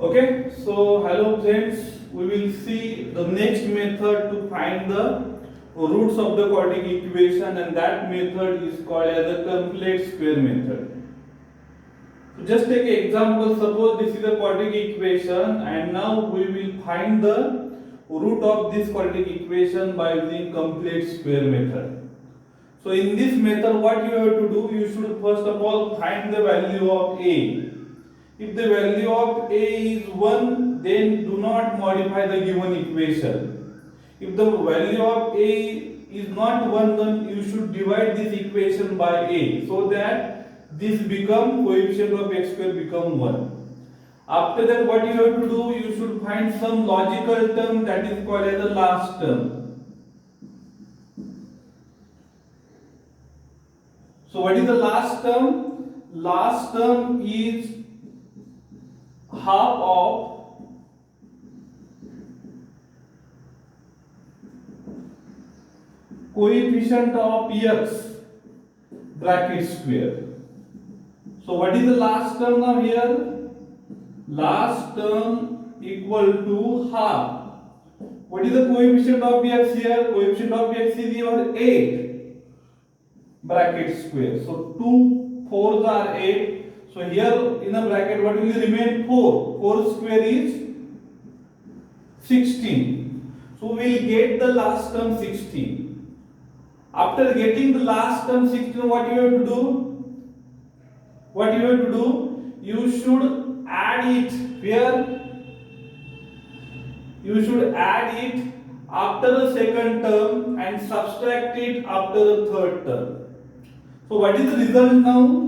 Okay, so hello friends, we will see the next method to find the roots of the quadratic equation, and that method is called as the complete square method. So just take an example, suppose this is a quadratic equation and now we will find the root of this quadratic equation by using complete square method. So in this method what you have to do, you should first of all find the value of a. If the value of a is 1, then do not modify the given equation. If the value of a is not 1, then you should divide this equation by a, so that this become coefficient of x square become 1. After that what you have to do, you should find some logical term that is called as the last term. So what is the last term? Last term is half of coefficient of x bracket square. So what is the last term now here? Last term equal to half. What is the coefficient of x here? Coefficient of x is your 8 bracket square. So 2 4s are 8. So here in a bracket what will remain? 4. 4 square is 16. So we will get the last term 16. After getting the last term 16, what you have to do? What you have to do? You should add it here. You should add it after the second term and subtract it after the third term. So what is the result now?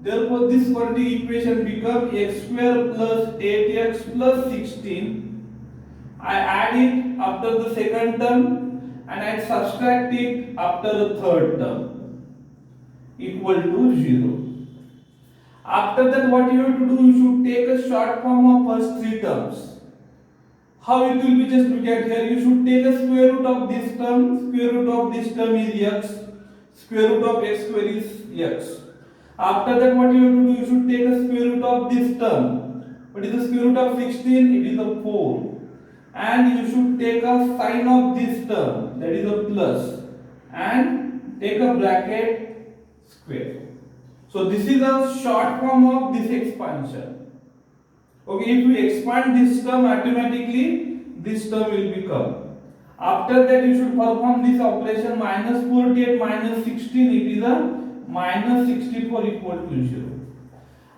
Therefore this quadratic equation becomes x square plus 8x plus 16. I add it after the second term and I subtract it after the third term equal to 0. After that what you have to do, you should take a short form of first three terms. How it will be, just look at here. You should take a square root of this term. Square root of this term is x. Square root of x square is x. After that what you have to do, you should take a square root of this term. What is the square root of 16? It is a 4. And you should take a sign of this term, that is a plus, and take a bracket square. So this is a short form of this expansion. Okay, if we expand this term, automatically this term will become. After that you should perform this operation, minus 48 minus 16, it is a minus 64 equal to 0.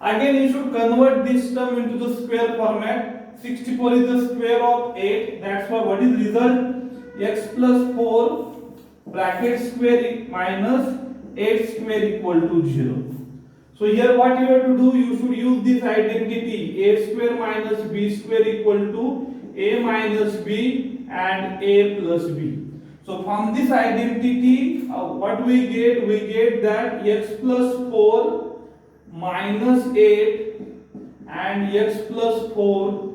Again you should convert this term into the square format. 64 is the square of 8. That's why what is result? X plus 4 bracket square minus 8 square equal to 0. So here what you have to do? You should use this identity. A square minus b square equal to a minus b and a plus b. So from this identity, what we get? We get that x plus 4 minus 8 and x plus 4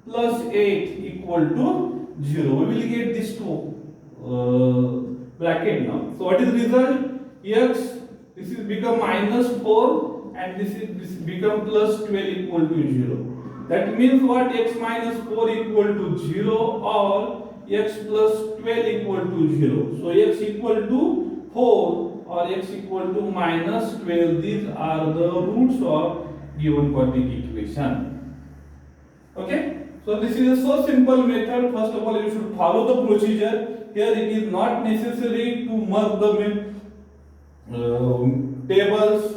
plus 8 equal to 0. We will get this two bracket now. So what is the result? X, this is become minus 4 and this become plus 12 equal to 0. That means what? X minus 4 equal to 0 or x plus 12 equal to 0. So x equal to 4 or x equal to minus 12. These are the roots of given quadratic equation. Okay. So this is a so simple method. First of all, you should follow the procedure. Here it is not necessary to mark the tables.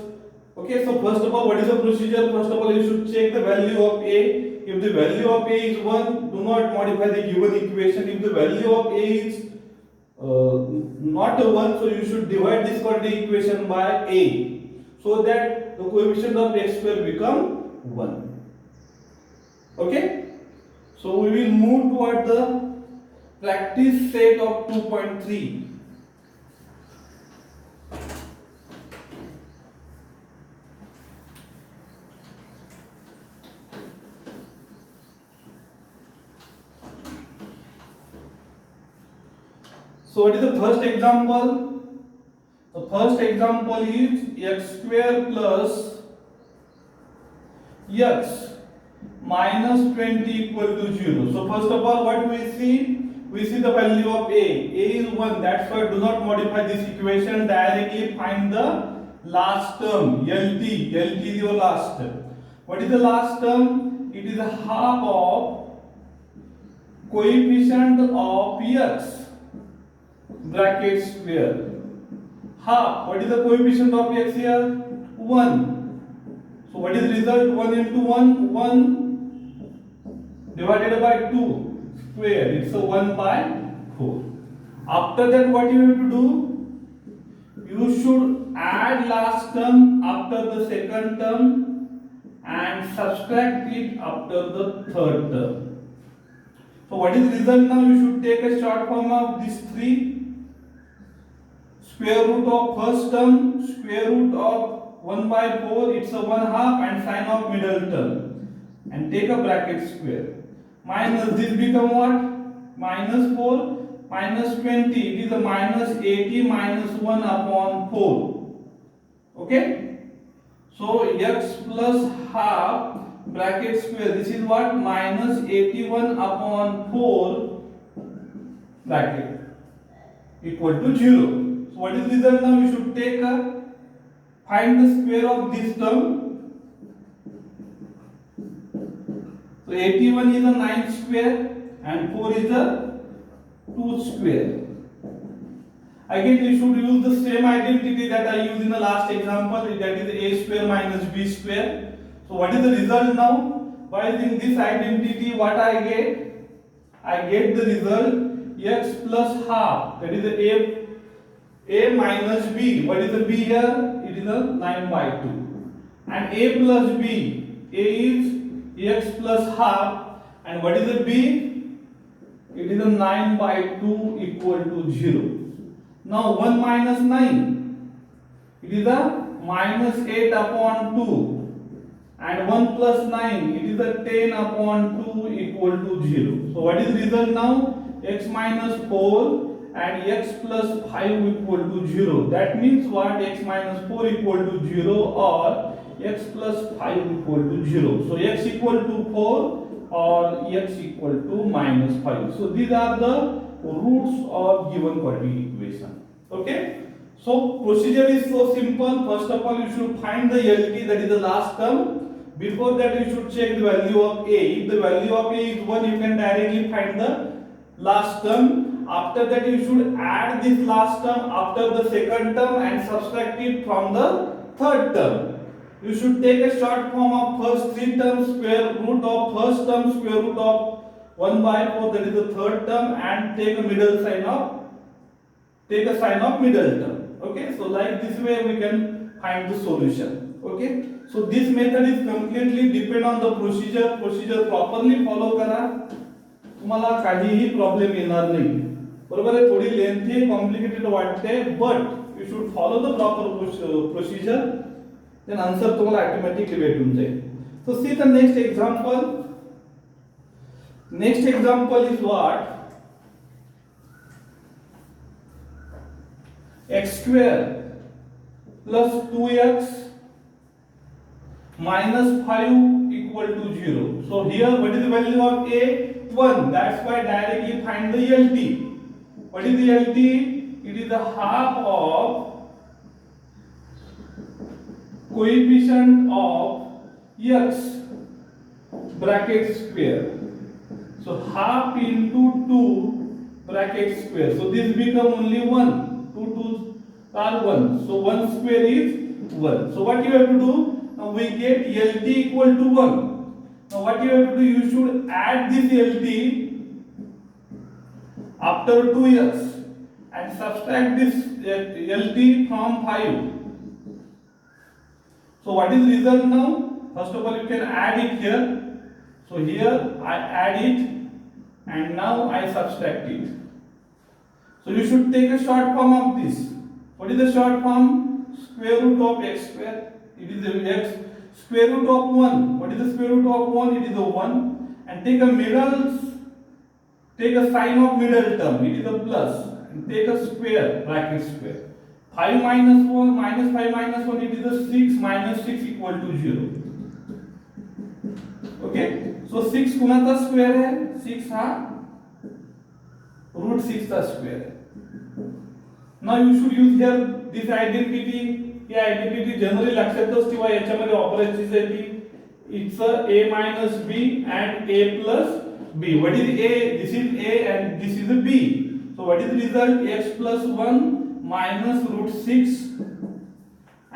Okay, so first of all, what is the procedure? First of all, you should check the value of a. If the value of a is 1, do not modify the given equation. If the value of a is not a 1, so you should divide this quadratic equation by a, so that the coefficient of x square become 1. Okay. So we will move toward the practice set of 2.3. So what is the first example? The first example is x square plus x minus 20 equal to 0. So first of all, what we see? We see the value of a. A is 1. That's why do not modify this equation. Directly find the last term. LT. LT is your last term. What is the last term? It is a half of coefficient of x bracket square. Half. What is the coefficient of x here? 1. So what is the result? 1 into 1, 1 divided by 2 square. It's a 1 by 4. After that, what you have to do? You should add last term after the second term and subtract it after the third term. So what is the result now? You should take a short form of these three. Square root of first term, square root of 1 by 4, it's a 1/2, and sign of middle term. And take a bracket square. Minus this become what? Minus 4 minus 20. It is a minus 80 minus 1 upon 4. Okay? So x plus half bracket square. This is what? Minus 81 upon 4 bracket equal to 0. So what is the result now? We should take a find the square of this term. So 81 is a 9 square and 4 is a 2 square. Again, we should use the same identity that I used in the last example, that is a square minus b square. So what is the result now? By using this identity, what I get? I get the result x plus half, that is a minus b. What is the b here? It is a 9 by 2. And a plus b, a is x plus half, and what is the b? It is a 9 by 2 equal to 0. Now 1 minus 9, it is a minus 8 upon 2, and 1 plus 9, it is a 10 upon 2 equal to 0. So what is the result now? X minus 4 and x plus 5 equal to 0. That means what? X minus 4 equal to 0 or x plus 5 equal to 0. So x equal to 4 or x equal to minus 5. So these are the roots of given quadratic equation. Okay? So procedure is so simple. First of all, you should find the LT, that is the last term. Before that, you should check the value of a. If the value of a is 1, you can directly find the last term. After that, you should add this last term after the second term and subtract it from the third term. You should take a short form of first three terms, square root of first term, square root of 1 by 4, that is the third term, and take a sign of middle term. Okay, so like this way we can find the solution. Okay, so this method is completely depend on the procedure properly follow करा, तुम्हाला काहीही problem येणार नाही. बरोबर आहे? थोडी lengthy complicated वाटते, but you should follow the proper procedure, then answer तुम्हाला ऑटोमॅटिकली भेटून जाईल. So see the next example. Next example is what? x square plus 2x minus 5 equal to 0. So here what is the value of a? 1. That's why directly find the LT. What is the LT? It is the half of coefficient of x bracket square. So half into 2 bracket square. So this become only 1. 2 2s are 1. So 1 square is 1. So what you have to do? Now we get LT equal to 1. Now what you have to do? You should add this LT after 2x and subtract this LT from 5. So what is the result now? First of all, you can add it here. So here I add it and now I subtract it. So you should take a short form of this. What is the short form? Square root of x square. It is x square root of 1. What is the square root of 1? It is a 1. And take a sign of middle term. It is a plus. And take a square, bracket square. 5 minus 1, minus 5 minus 1, it is a 6, minus 6 equal to 0. Okay. सो 6 कुणाचा square आहे? 6 हा root 6 चा square आहे. Now you should use here this identity. He identity generally लक्षातच ठेवा. याच्यामध्ये operations आहे ती it's a a minus b and a plus b. What is a? This is a and this is a b. So what is the result? X plus 1 minus root 6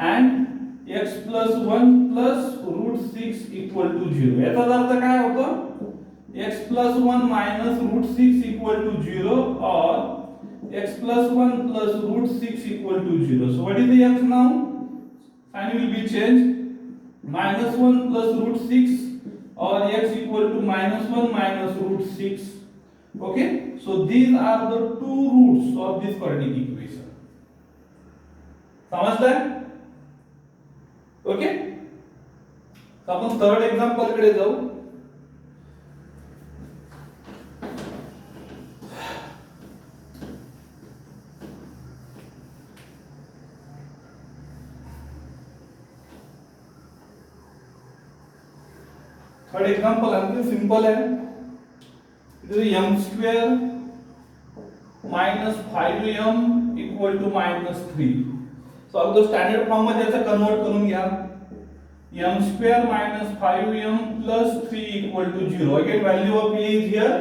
and x plus 1 plus root 6 equal to 0. याचा अर्थ काय होतो? x plus 1 minus root 6 equal to 0 or x plus 1 plus root 6 equal to 0. So what is the x now? Sign will be changed. Minus 1 plus root 6 or x equal to minus 1 minus root 6. Okay, so these are the two roots of this quadratic equation. समझता है? Okay, तो अपन third example कडे जाऊ. Third example आणखी simple आहे. It is m square minus 5m equal to minus 3. So अगोदर standard form मध्ये याचा कन्वर्ट करून घ्या. m square minus 5m plus 3 equal to 0. Again value of a is here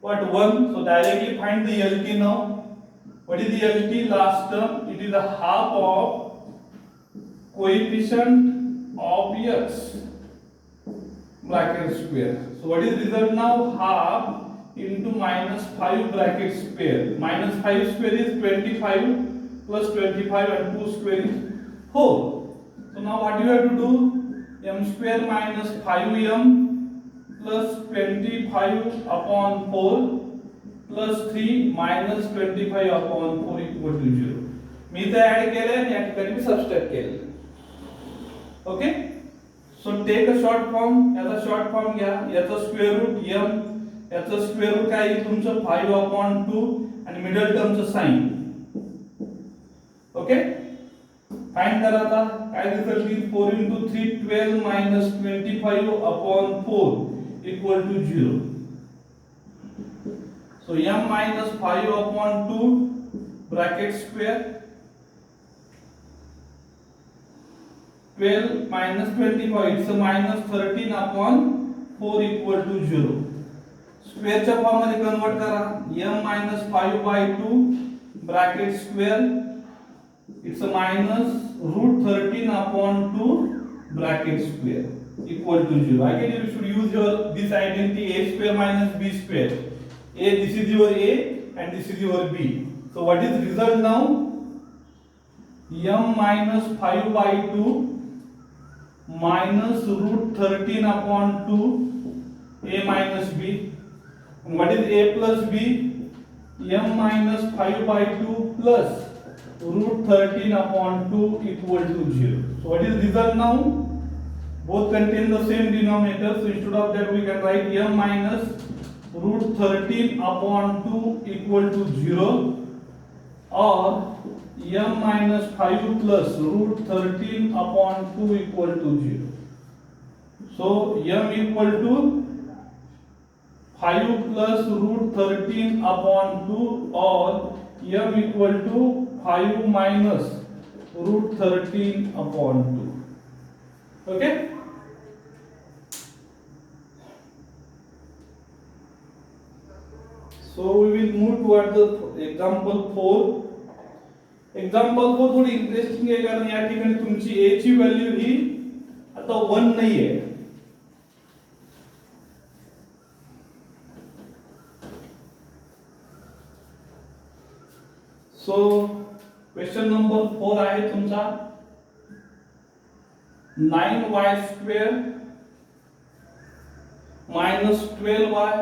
what 1. So directly find the LT now. What is the LT? Last term, it is a half of coefficient of x bracket square. So what is result now? Half into minus 5 bracket square. Minus 5 square is 25 plus 25 and 2 square is 4. So now what you have to do? M square minus 5m plus 25 upon 4 plus 3 minus 25 upon 4 equal to 0. मी इथे add केले आणि या ठिकाणी मी subtract केले. Okay, so take a short form. याचा short form घ्या. याचा स्क्वेअर रूट m, याचा स्क्वेअर रूट काय आहे तुमचं 5 upon 2 आणि मिडल टर्मचं साइन. ओके, फाइंड करा. आता काय रिझल्ट येईल? 4 into 3 12 minus 25 upon 4 equal to 0. So m minus 5 upon 2 bracket square 12 minus 25, it's a minus 13 upon 4 equal to 0. Square च्या फॉर्म मध्ये कन्वर्ट करा. m minus 5 by 2 bracket square it's a minus root 13 upon 2 bracket square equal to 0. Again you should use your this identity a square minus b square. A, this is your a and this is your b. So what is the result now? m minus 5 by 2 minus root 13 upon 2 a minus b. And what is a plus b? m minus 5 by 2 plus root 13 upon 2 equal to 0. So what is the result now? Both contain the same denominator. So instead of that we can write m minus root 13 upon 2 equal to 0 or m minus 5 plus root 13 upon 2 equal to 0. So m equal to 5 plus root 13 upon 2 or m equal to 5 minus root 13 upon 2. Okay? So we will move toward the example 4. Example 4 थोडी interesting आहे कारण या ठिकाणी तुमची a ची value ही आता 1 नाही आहे. सो क्वेश्चन नंबर 4 आहे तुमचा 9y square minus 12y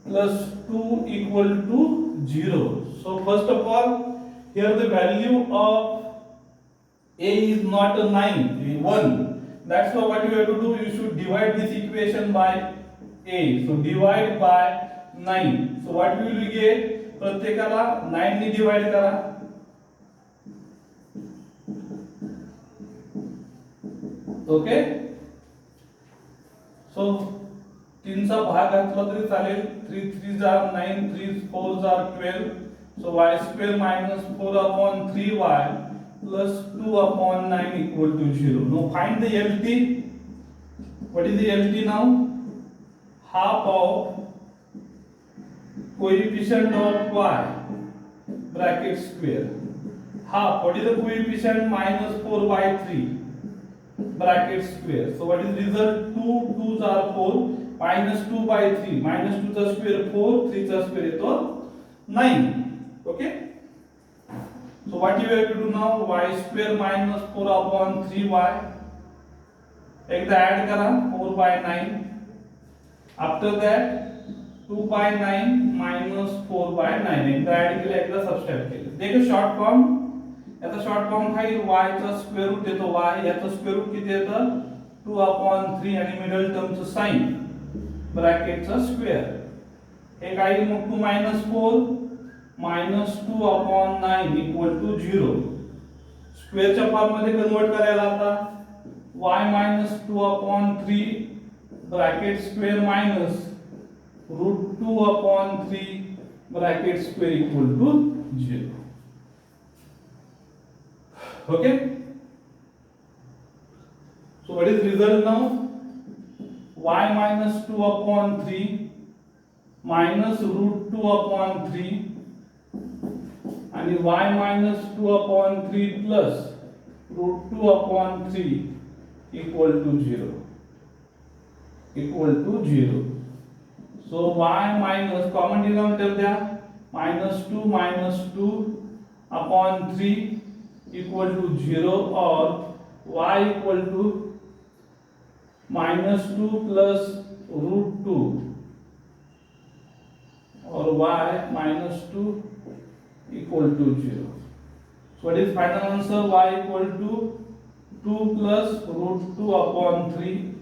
plus 2 equal to 0. So first of all, here the value of a is not a 9, 1. That's why what you have to do, you should divide this equation by a. So divide by 9. So what will we get? प्रत्येकाला 9 ने divide करा. Okay? सो 3 चा भाग घातला तरी चालेल. 3 3 jar 9, 3 4 jar 12. So y square minus 4 upon 3y plus 2 upon 9 equal to 0. Now find the LT. What is the LT now? Half of coefficient of y bracket square. Half. What is the coefficient? Minus 4 by 3 bracket square. So what is result? 2 2s are 4 minus 2 by 3. Minus 2 चा square 4, 3 चा square येतो 9. Okay. So what you have to do now? Y square minus 4 upon 3y. एकदा add करा 4 by 9. After that 2 by 9 minus 4 by 9. एकदा add केलं, एकदा subtract केलं. देखो short form. याचा शॉर्ट फॉर्म काय? y चा स्क्वेअर रूट येतो y. याचा स्क्वेअर रूट किती येतं? 2 upon 3 आणि मिडल टर्मचं साइन ब्रॅकेटचा स्क्वेअर. हे काय? मग 2 minus 4 minus 2 upon 9 equal to 0. स्क्वेअरच्या form मध्ये कन्वर्ट करायला आता y minus 2 upon 3 bracket square minus root 2 upon 3 bracket square equal to 0. Okay. So what is result now? Y minus 2 upon 3 minus root 2 upon 3 and y minus 2 upon 3 plus root 2 upon 3 equal to 0. Equal to 0. So y minus common denominator there minus 2 upon 3 equal to 0 or y equal to minus 2 plus root 2 or y minus 2 equal to 0. So what is final answer? Y equal to 2 plus root 2 upon 3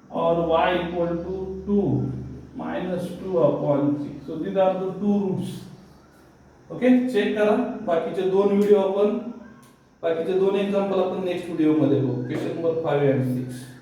or y equal to 2 minus 2 upon 3. So these are the two roots. Okay, check करा. बाकीचे दोन video आपण बाकीचे दोन example आपण next video मध्ये बघू. Question number 5 and 6.